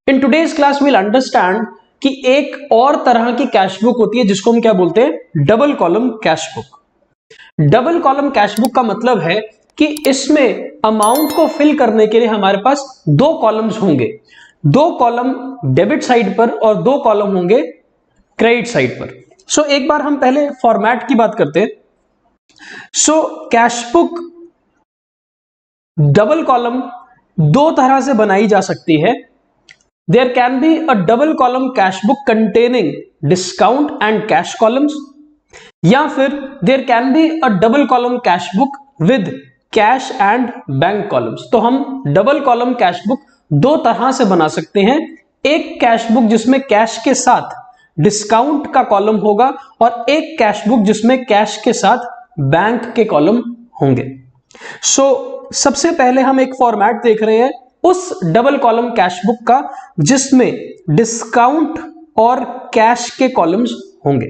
In today's class will understand कि एक और तरह की कैश बुक होती है जिसको हम क्या बोलते हैं, double column cash book. Double column cash book का मतलब है कि इसमें अमाउंट को फिल करने के लिए हमारे पास दो कॉलम्स होंगे, दो कॉलम डेबिट साइड पर और दो कॉलम होंगे क्रेडिट साइड पर। सो एक बार हम पहले फॉर्मेट की बात करते हैं। So cash book double column दो तरह से बनाई जा सकती है। There can be a double column cash book containing discount and cash columns, या फिर there can be a double column cash book with cash and bank columns. तो हम डबल कॉलम कैश बुक दो तरह से बना सकते हैं। एक कैश बुक जिसमें कैश के साथ डिस्काउंट का कॉलम होगा और एक कैश बुक जिसमें कैश के साथ बैंक के कॉलम होंगे। सबसे पहले हम एक फॉर्मेट देख रहे हैं उस डबल कॉलम कैश बुक का जिसमें डिस्काउंट और कैश के कॉलम्स होंगे।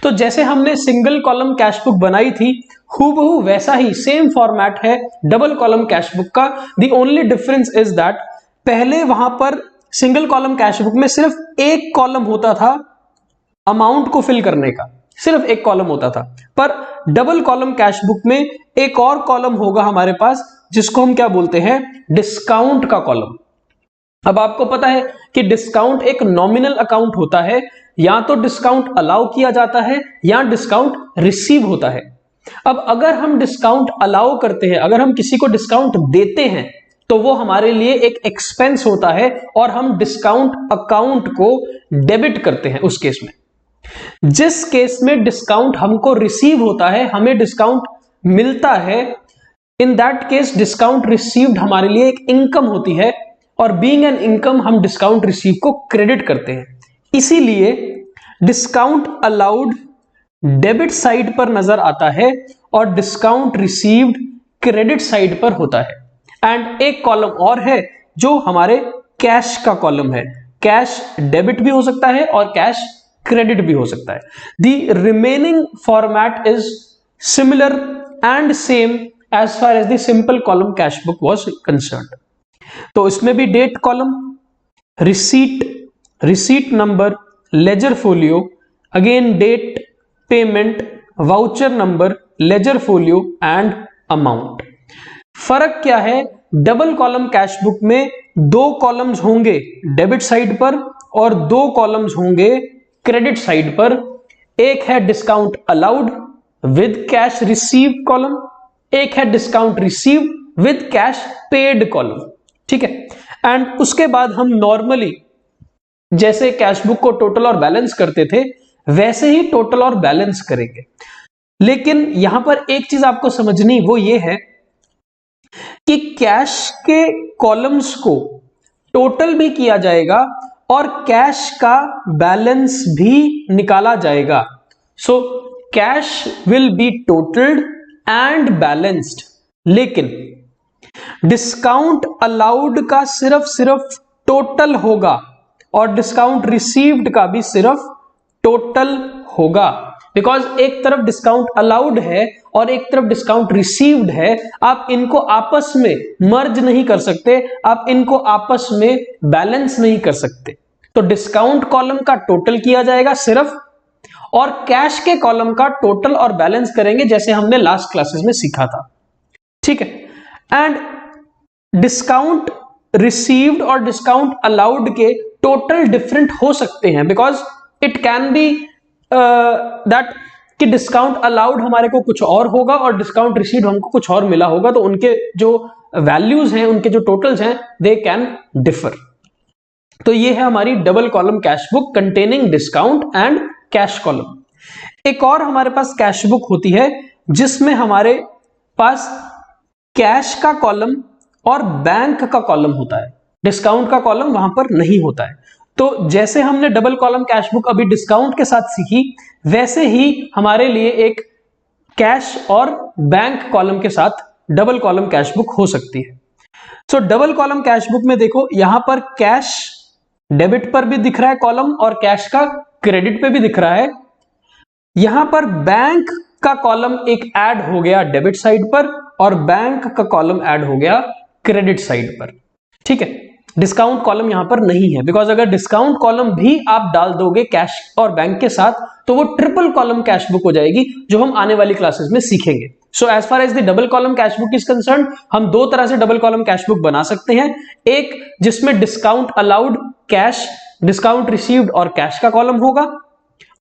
तो जैसे हमने सिंगल कॉलम कैश बुक बनाई थी, हूबहू वैसा ही सेम फॉर्मेट है डबल कॉलम कैश बुक का। The only difference is that पहले वहां पर सिंगल कॉलम कैश बुक में सिर्फ एक कॉलम होता था अमाउंट को फिल करने का, सिर्फ एक कॉलम होता था, पर डबल कॉलम कैश बुक में एक और कॉलम होगा हमारे पास जिसको हम क्या बोलते हैं, डिस्काउंट का कॉलम। अब आपको पता है कि डिस्काउंट एक नॉमिनल अकाउंट होता है, या तो डिस्काउंट अलाउ किया जाता है या डिस्काउंट रिसीव होता है। अब अगर हम डिस्काउंट अलाउ करते हैं, अगर हम किसी को डिस्काउंट देते हैं तो वो हमारे लिए एक एक्सपेंस होता है और हम डिस्काउंट अकाउंट को डेबिट करते हैं उस केस में। जिस केस में डिस्काउंट हमको रिसीव होता है, हमें डिस्काउंट मिलता है, in that case discount received हमारे लिए एक इनकम होती है और बीइंग एन इनकम हम डिस्काउंट रिसीव को क्रेडिट करते हैं। इसीलिए डिस्काउंट अलाउड डेबिट साइड पर नजर आता है और डिस्काउंट रिसीव्ड क्रेडिट साइड पर होता है। एंड एक कॉलम और है जो हमारे कैश का कॉलम है। कैश डेबिट भी हो सकता है और कैश क्रेडिट भी हो सकता है। The remaining format is similar and same as far as the simple column cash book was concerned. तो इसमें भी date column, receipt number, ledger folio, again date, payment, voucher number, ledger folio and amount. फर्क क्या है, double column cash book में दो columns होंगे debit side पर और दो कॉलम्स होंगे क्रेडिट साइड पर। एक है discount allowed with cash receive column, एक है discount receive with cash paid column, ठीक है। एंड उसके बाद हम नॉर्मली जैसे कैश बुक को टोटल और बैलेंस करते थे वैसे ही टोटल और बैलेंस करेंगे। लेकिन यहां पर एक चीज आपको समझनी, वो ये है कि कैश के कॉलम्स को टोटल भी किया जाएगा और कैश का बैलेंस भी निकाला जाएगा। So cash will be टोटल्ड and balanced, लेकिन डिस्काउंट अलाउड का सिर्फ टोटल होगा और डिस्काउंट रिसीव्ड का भी सिर्फ टोटल होगा। बिकॉज एक तरफ डिस्काउंट अलाउड है और एक तरफ डिस्काउंट रिसीव्ड है, आप इनको आपस में मर्ज नहीं कर सकते, आप इनको आपस में बैलेंस नहीं कर सकते। तो डिस्काउंट कॉलम का टोटल किया जाएगा सिर्फ, और कैश के कॉलम का टोटल और बैलेंस करेंगे जैसे हमने लास्ट क्लासेस में सीखा था, ठीक है। एंड डिस्काउंट रिसीव्ड और डिस्काउंट अलाउड के टोटल डिफरेंट हो सकते हैं, because it can be that कि डिस्काउंट अलाउड हमारे को कुछ और होगा और डिस्काउंट रिसीव्ड हमको कुछ और मिला होगा, तो उनके जो वैल्यूज हैं, उनके जो टोटल्स हैं, दे कैन डिफर। तो ये है हमारी double column cash book containing discount and cash column. एक और हमारे पास कैश बुक होती है जिसमें हमारे पास कैश का कॉलम और बैंक का कॉलम होता है, डिस्काउंट का कॉलम वहां पर नहीं होता है। तो जैसे हमने डबल कॉलम कैश बुक अभी डिस्काउंट के साथ सीखी, वैसे ही हमारे लिए एक कैश और बैंक कॉलम के साथ डबल कॉलम कैश बुक हो सकती है। So double column cash book में देखो, यहां पर कैश डेबिट पर भी दिख रहा है कॉलम और कैश का क्रेडिट पे भी दिख रहा है। यहां पर बैंक का कॉलम एक ऐड हो गया डेबिट साइड पर और बैंक का कॉलम ऐड हो गया क्रेडिट साइड पर, ठीक है। डिस्काउंट कॉलम यहां पर नहीं है, बिकॉज अगर डिस्काउंट कॉलम भी आप डाल दोगे कैश और बैंक के साथ तो वो ट्रिपल कॉलम कैश बुक हो जाएगी, जो हम आने वाली क्लासेस में सीखेंगे। So as far as the double column cash book is concern, हम दो तरह से डबल कॉलम कैश बुक बना सकते हैं। एक जिसमें discount allowed, cash, discount received और कैश का कॉलम होगा,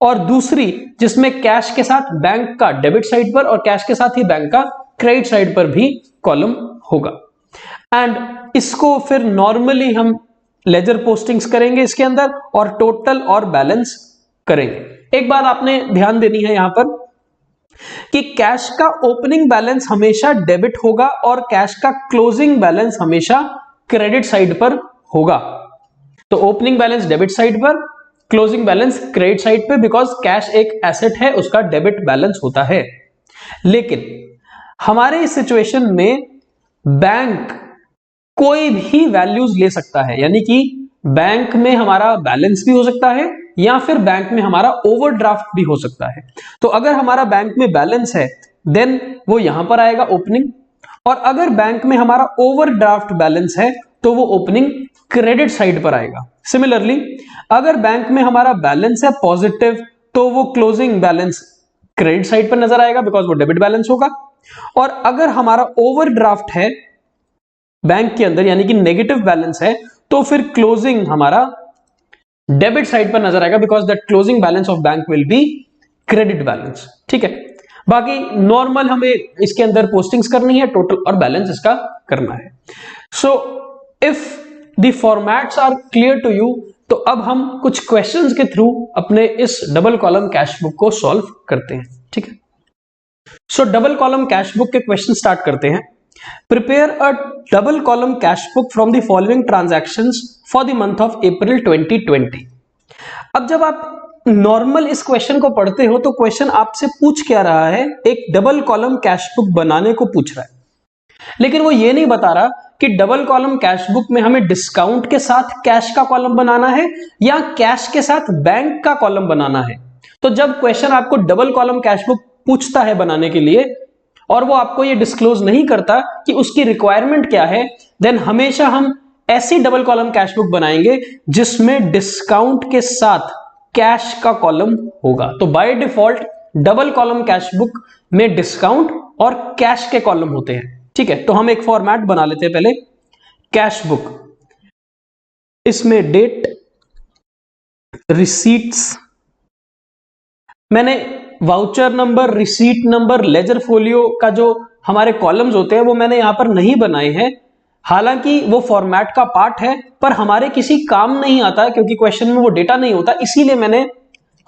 और दूसरी जिसमें कैश के साथ बैंक का डेबिट साइड पर और कैश के साथ ही बैंक का क्रेडिट साइड पर भी कॉलम होगा। एंड इसको फिर नॉर्मली हम लेजर पोस्टिंग्स करेंगे इसके अंदर, और टोटल और बैलेंस करेंगे। एक बात आपने ध्यान देनी है यहां पर कि कैश का ओपनिंग बैलेंस हमेशा डेबिट होगा और कैश का क्लोजिंग बैलेंस हमेशा क्रेडिट साइड पर होगा। तो ओपनिंग बैलेंस डेबिट साइड पर, क्लोजिंग बैलेंस क्रेडिट साइड पे, बिकॉज कैश एक एसेट है, उसका डेबिट बैलेंस होता है। लेकिन हमारे इस सिचुएशन में बैंक कोई भी वैल्यूज ले सकता है, यानी कि बैंक में हमारा बैलेंस भी हो सकता है या फिर बैंक में हमारा ओवरड्राफ्ट भी हो सकता है। तो अगर हमारा बैंक में बैलेंस है देन वो यहां पर आएगा ओपनिंग, और अगर बैंक में हमारा ओवरड्राफ्ट बैलेंस है तो वो ओपनिंग क्रेडिट साइड पर आएगा। सिमिलरली अगर बैंक में हमारा बैलेंस है पॉजिटिव तो वो क्लोजिंग बैलेंस क्रेडिट साइड पर नजर आएगा, बिकॉज वो डेबिट बैलेंस होगा। और अगर हमारा ओवरड्राफ्ट है बैंक के अंदर, यानी कि नेगेटिव बैलेंस है, तो फिर क्लोजिंग हमारा डेबिट साइड पर नजर आएगा, because that closing balance of bank will be credit balance. ठीक है, बाकी नॉर्मल हमें इसके अंदर पोस्टिंग्स करनी है, टोटल और बैलेंस इसका करना है। So if the formats are clear to you, तो अब हम कुछ क्वेश्चंस के थ्रू अपने इस डबल कॉलम कैश बुक को सॉल्व करते हैं। ठीक है, so double column cash book के क्वेश्चन स्टार्ट करते हैं। Prepare a double column cash book from the following transactions for the month of April 2020। अब जब आप नॉर्मल इस क्वेश्चन को पढ़ते हो तो क्वेश्चन आपसे पूछ क्या रहा है, एक डबल कॉलम कैश बुक बनाने को पूछ रहा है, लेकिन वो ये नहीं बता रहा कि डबल कॉलम कैश बुक में हमें डिस्काउंट के साथ कैश का कॉलम बनाना है या कैश के साथ बैंक का कॉलम बनाना है। तो जब क्वेश्चन आपको डबल कॉलम कैश बुक पूछता है बनाने के लिए और वो आपको ये डिस्क्लोज नहीं करता कि उसकी रिक्वायरमेंट क्या है, देन हमेशा हम ऐसी डबल कॉलम कैश बुक बनाएंगे जिसमें डिस्काउंट के साथ कैश का कॉलम होगा। तो by default double column cash book में डिस्काउंट और कैश के कॉलम होते हैं। ठीक है, तो हम एक फॉर्मेट बना लेते हैं पहले कैश बुक। इसमें डेट, रिसीट्स, मैंने voucher number, receipt number, ledger folio का जो हमारे कॉलम्स होते हैं वो मैंने यहां पर नहीं बनाए हैं, हालांकि वो फॉर्मेट का पार्ट है पर हमारे किसी काम नहीं आता क्योंकि क्वेश्चन में वो डेटा नहीं होता, इसीलिए मैंने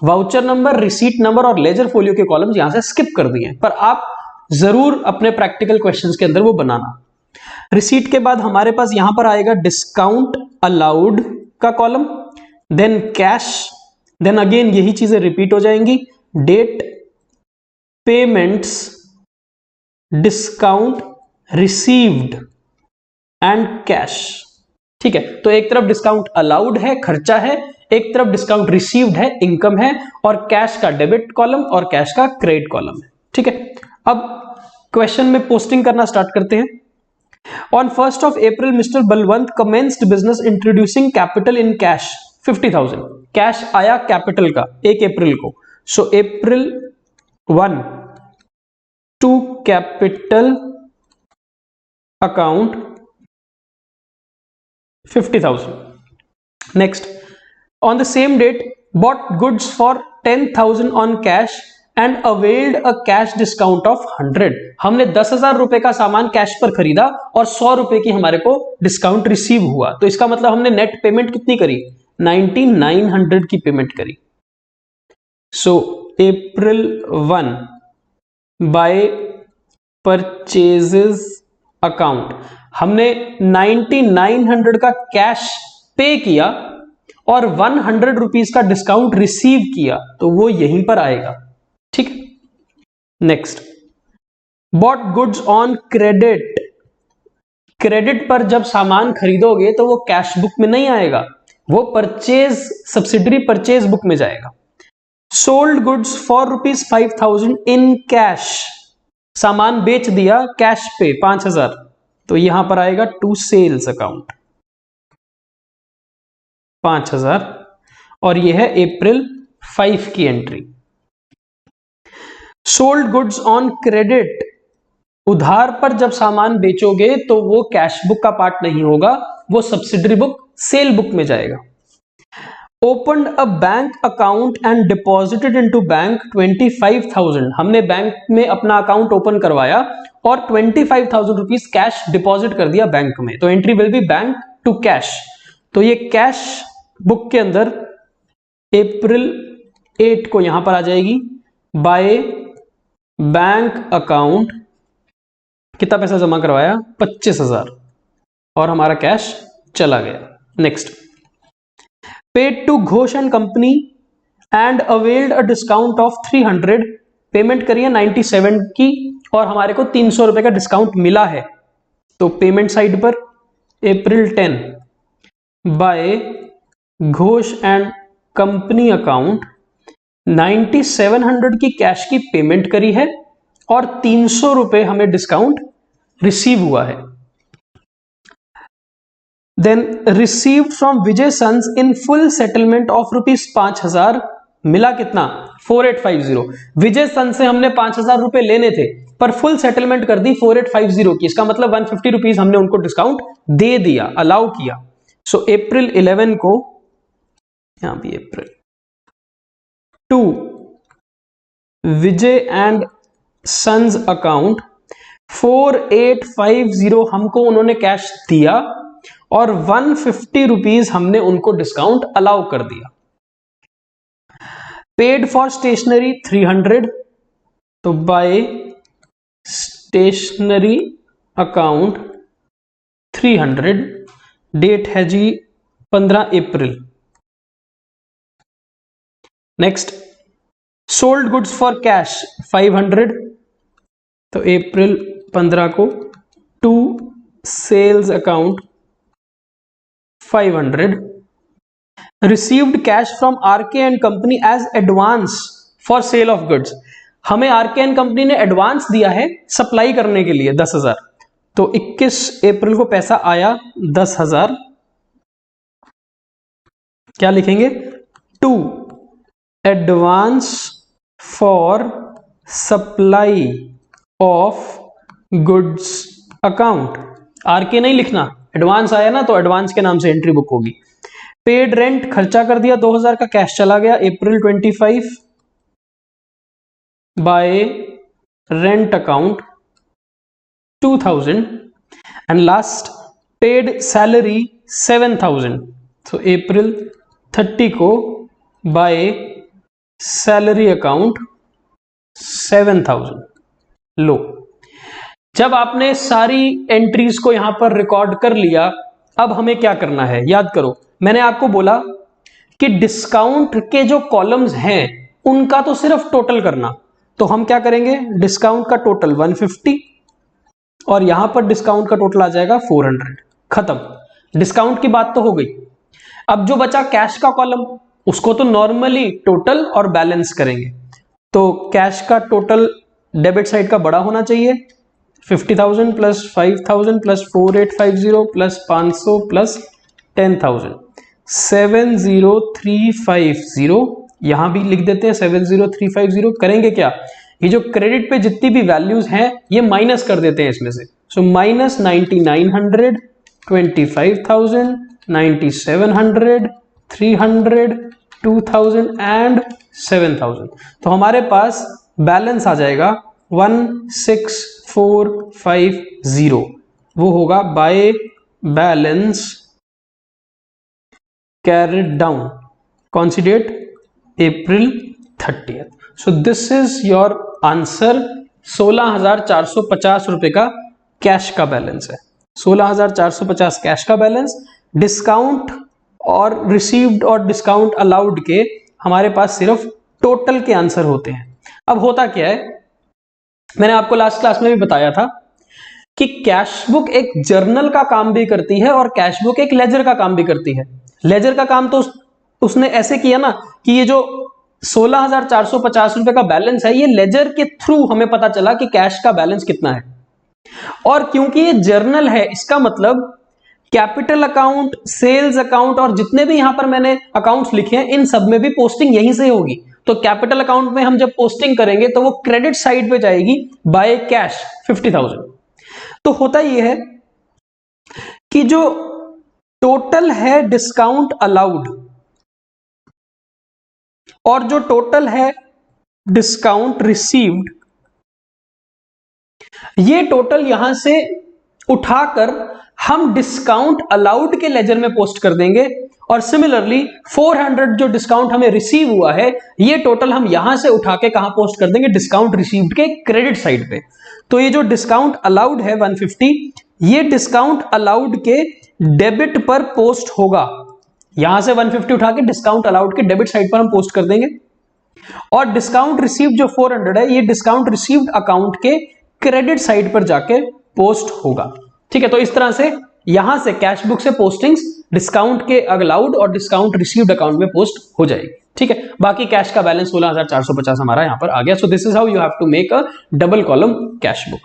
वाउचर नंबर, रिसीट नंबर और लेजर फोलियो के कॉलम्स यहां से स्किप कर दिए। पर आप जरूर अपने प्रैक्टिकल क्वेश्चंस के अंदर वो बनाना। रिसीट के बाद हमारे पास यहां पर आएगा डिस्काउंट अलाउड का column, then cash, then again यही चीजें रिपीट हो जाएंगी, date, payments, discount received and cash. ठीक है, तो एक तरफ डिस्काउंट अलाउड है, खर्चा है, एक तरफ डिस्काउंट रिसीव्ड है, इनकम है, और कैश का डेबिट कॉलम और कैश का क्रेडिट कॉलम है। ठीक है, अब क्वेश्चन में पोस्टिंग करना स्टार्ट करते हैं। On 1st of April mister Balwant commenced business introducing capital in cash 50,000। Cash आया कैपिटल का 1 अप्रैल को, so April 1 to capital account 50,000। Next, on the same date bought goods for 10,000 on cash and availed a cash discount of 100। हमने 10,000 रुपए का सामान cash पर खरीदा और 100 रुपए की हमारे को डिस्काउंट रिसीव हुआ, तो इसका मतलब हमने नेट पेमेंट कितनी करी, 9900 की पेमेंट करी। सो April 1 बाय परचेजेस अकाउंट हमने 9900 का कैश पे किया और 100 रुपीज का डिस्काउंट रिसीव किया, तो वो यहीं पर आएगा। ठीक, next, bought goods on credit. Credit पर जब सामान खरीदोगे तो वो कैश बुक में नहीं आएगा, वो परचेज सब्सिडरी परचेज बुक में जाएगा। Sold goods for ₹5,000 in cash, सामान बेच दिया कैश पे 5,000, तो यहां पर आएगा टू सेल्स अकाउंट। 5,000 और ये है अप्रैल 5 की entry. Sold goods on credit, उधार पर जब सामान बेचोगे तो वो कैश बुक का पार्ट नहीं होगा, वो सब्सिडरी बुक सेल बुक में जाएगा। Opened a bank account and deposited into bank 25,000, हमने बैंक में अपना अकाउंट ओपन करवाया और 25,000 रुपीज कैश डिपॉजिट कर दिया बैंक में, तो entry will be bank to cash. तो ये कैश बुक के अंदर अप्रैल 8 को यहां पर आ जाएगी। बाय बैंक अकाउंट कितना पैसा जमा करवाया, 25,000 और हमारा कैश चला गया। Next, paid to Ghosh and company and availed a discount of 300, payment करिए 97 की और हमारे को 300 रुपए का डिस्काउंट मिला है। तो पेमेंट साइड पर April 10 by Ghosh and company account 9700 की कैश की पेमेंट करी है और 300 रुपए हमें डिस्काउंट रिसीव हुआ है। Then received from Vijay sons in full settlement of ₹5,000, मिला कितना 4850। विजय सन से हमने 5,000 रुपए लेने थे पर फुल सेटलमेंट कर दी 4850 की, इसका मतलब 150 रुपीज हमने उनको डिस्काउंट दे दिया, अलाउ किया। सो अप्रैल 11 को यहां भी अप्रैल 2 विजय एंड सन्स अकाउंट 4850 हमको उन्होंने कैश दिया और 150 रुपीज हमने उनको डिस्काउंट अलाउ कर दिया। पेड फॉर स्टेशनरी 300, तो बाय स्टेशनरी अकाउंट 300, डेट है जी 15 April. Next, sold goods for cash 500, तो अप्रैल 15 को to sales account 500, received cash from RK and company as advance for sale of goods, हमें RK and company ने advance दिया है supply करने के लिए 10,000, तो 21 अप्रैल को पैसा आया 10,000, क्या लिखेंगे, to advance for supply of goods account, आरके नहीं लिखना, एडवांस आया ना तो एडवांस के नाम से एंट्री बुक होगी। पेड रेंट खर्चा कर दिया 2,000 का, कैश चला गया अप्रैल 25 bye rent account 2,000 and last paid salary 7,000, तो अप्रैल 30 को बाय सैलरी अकाउंट 7,000। लो, जब आपने सारी एंट्रीज को यहां पर रिकॉर्ड कर लिया, अब हमें क्या करना है, याद करो मैंने आपको बोला कि डिस्काउंट के जो कॉलम्स हैं उनका तो सिर्फ टोटल करना, तो हम क्या करेंगे, डिस्काउंट का टोटल 150 और यहां पर डिस्काउंट का टोटल आ जाएगा 400, खत्म। डिस्काउंट की बात तो हो गई। अब जो बचा कैश का कॉलम, उसको तो नॉर्मली टोटल और बैलेंस करेंगे, तो कैश का टोटल डेबिट साइड का बड़ा होना चाहिए, 50,000 प्लस 5,000 प्लस 4850 प्लस 500 प्लस 10,000, 70350, यहां भी लिख देते हैं 70350। करेंगे क्या, ये जो क्रेडिट पे जितनी भी वैल्यूज हैं ये माइनस कर देते हैं इसमें से, सो माइनस 9900, 25,000, 9700, 300, 2000 एंड 7000, तो हमारे पास बैलेंस आ जाएगा 16,450, वो होगा बाय बैलेंस कैरिड डाउन, कौन सी date, April 30। So this is your answer. 16,450 रुपए का कैश का बैलेंस है, 16,450 कैश का बैलेंस। डिस्काउंट और रिसीव्ड और डिस्काउंट अलाउड के हमारे पास सिर्फ टोटल के आंसर होते हैं। अब होता क्या है, मैंने आपको लास्ट क्लास में भी बताया था कि कैश बुक एक जर्नल का काम भी करती है और कैश बुक एक लेजर का काम भी करती है। लेजर का काम तो उसने ऐसे किया ना कि ये जो 16,450 रुपए का बैलेंस है, ये लेजर के थ्रू हमें पता चला कि कैश का बैलेंस कितना है। और क्योंकि ये जर्नल है, इसका मतलब कैपिटल अकाउंट, सेल्स अकाउंट और जितने भी यहां पर मैंने अकाउंट्स लिखे हैं इन सब में भी पोस्टिंग यहीं से होगी। तो कैपिटल अकाउंट में हम जब पोस्टिंग करेंगे तो वो क्रेडिट साइड पे जाएगी बाय कैश 50,000। तो होता यह है कि जो टोटल है डिस्काउंट अलाउड और जो टोटल है डिस्काउंट रिसीव्ड, ये टोटल यहां से उठाकर हम डिस्काउंट अलाउड के लेजर में पोस्ट कर देंगे और सिमिलरली 400 जो डिस्काउंट हमें रिसीव हुआ है ये टोटल हम यहां से उठा के कहां पोस्ट कर देंगे, डिस्काउंट रिसीव्ड के क्रेडिट साइड पे। तो ये जो डिस्काउंट अलाउड है 150, ये डिस्काउंट अलाउड के डेबिट पर पोस्ट होगा। यहां से 150 उठा के डिस्काउंट अलाउड के डेबिट साइड पर हम पोस्ट कर देंगे और डिस्काउंट रिसीव्ड जो 400 है ये डिस्काउंट रिसीव्ड अकाउंट के क्रेडिट साइड पर जाके पोस्ट होगा। ठीक है, तो इस तरह से यहां से कैश बुक से पोस्टिंग्स डिस्काउंट के अलाउड और डिस्काउंट रिसीव्ड अकाउंट में पोस्ट हो जाएगी। ठीक है, बाकी कैश का बैलेंस 16,450 हमारा यहां पर आ गया। So this is how you have to make a double column cash book.